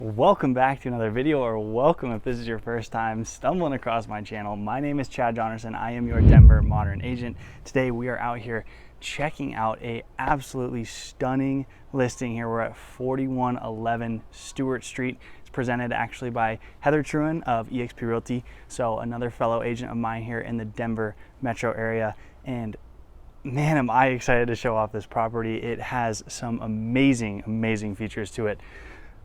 Welcome back to another video, or welcome if this is your first time stumbling across my channel. My name is Johnerson. I am your Denver modern agent. Today we are out here checking out a absolutely stunning listing here. We're at 4111 Stewart Street. It's presented actually by Heather Truhan of eXp Realty, so another fellow agent of mine here in the Denver metro area. And man, am I excited to show off this property. It has some amazing features to it.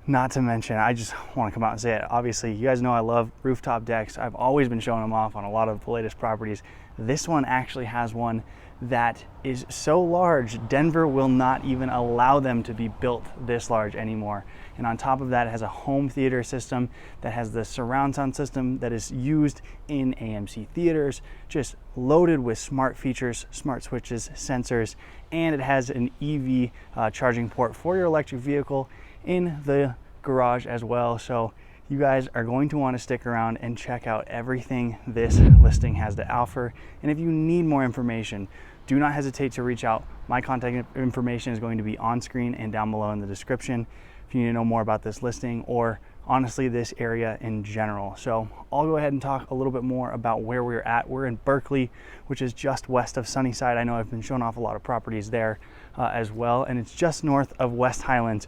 Not to mention, I just want to come out and say it. Obviously, you guys know I love rooftop decks. I've always been showing them off on a lot of the latest properties. This one actually has one that is so large, Denver will not even allow them to be built this large anymore. And on top of that, it has a home theater system that has the surround sound system that is used in AMC theaters, just loaded with smart features, smart switches, sensors, and it has an EV charging port for your electric vehicle in the garage as well. So you guys are going to want to stick around and check out everything this listing has to offer. And if you need more information, do not hesitate to reach out. My contact information is going to be on screen and down below in the description if you need to know more about this listing or honestly this area in general. So I'll go ahead and talk a little bit more about where we're at. We're in Berkeley, which is just west of Sunnyside. I know I've been showing off a lot of properties there as well, and it's just north of West Highlands.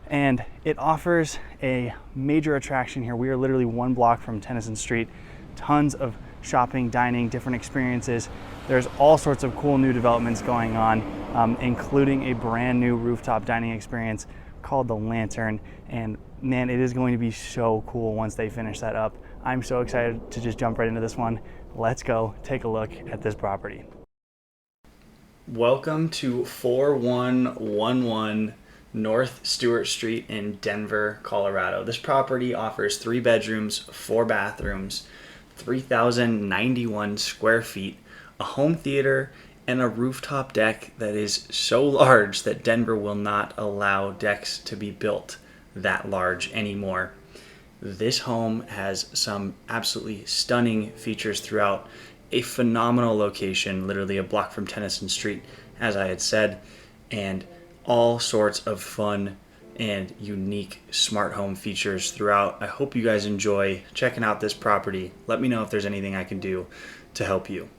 And it offers a major attraction here. We are literally one block from Tennyson Street. Tons of shopping, dining, different experiences. There's all sorts of cool new developments going on, including a brand new rooftop dining experience called the Lantern. And man, it is going to be so cool once they finish that up. I'm so excited to just jump right into this one. Let's go take a look at this property. Welcome to 4111 North Stewart Street in Denver, Colorado. This property offers 3 bedrooms, 4 bathrooms, 3,091 square feet, a home theater, and a rooftop deck that is so large that Denver will not allow decks to be built that large anymore. This home has some absolutely stunning features throughout, a phenomenal location, literally a block from Tennyson Street, as I had said, and all sorts of fun and unique smart home features throughout. I hope you guys enjoy checking out this property. Let me know if there's anything I can do to help you.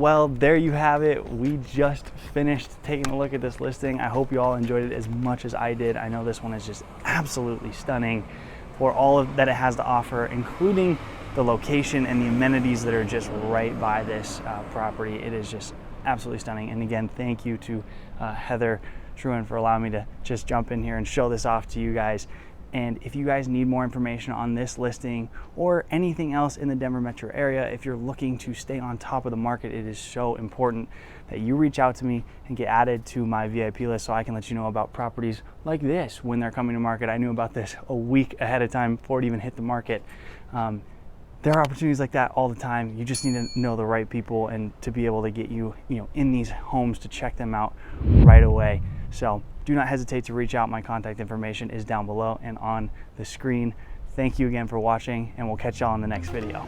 Well, there you have it. We just finished taking a look at this listing. I hope you all enjoyed it as much as I did. I know this one is just absolutely stunning for all of that it has to offer, including the location and the amenities that are just right by this property. It is just absolutely stunning. And again, thank you to Heather Truhan for allowing me to just jump in here and show this off to you guys. And if you guys need more information on this listing or anything else in the Denver metro area, if you're looking to stay on top of the market, it is so important that you reach out to me and get added to my VIP list so I can let you know about properties like this when they're coming to market. I knew about this a week ahead of time before it even hit the market. There are opportunities like that all the time. You just need to know the right people and to be able to get you, in these homes to check them out right away. So do not hesitate to reach out. My contact information is down below and on the screen. Thank you again for watching, and we'll catch y'all in the next video.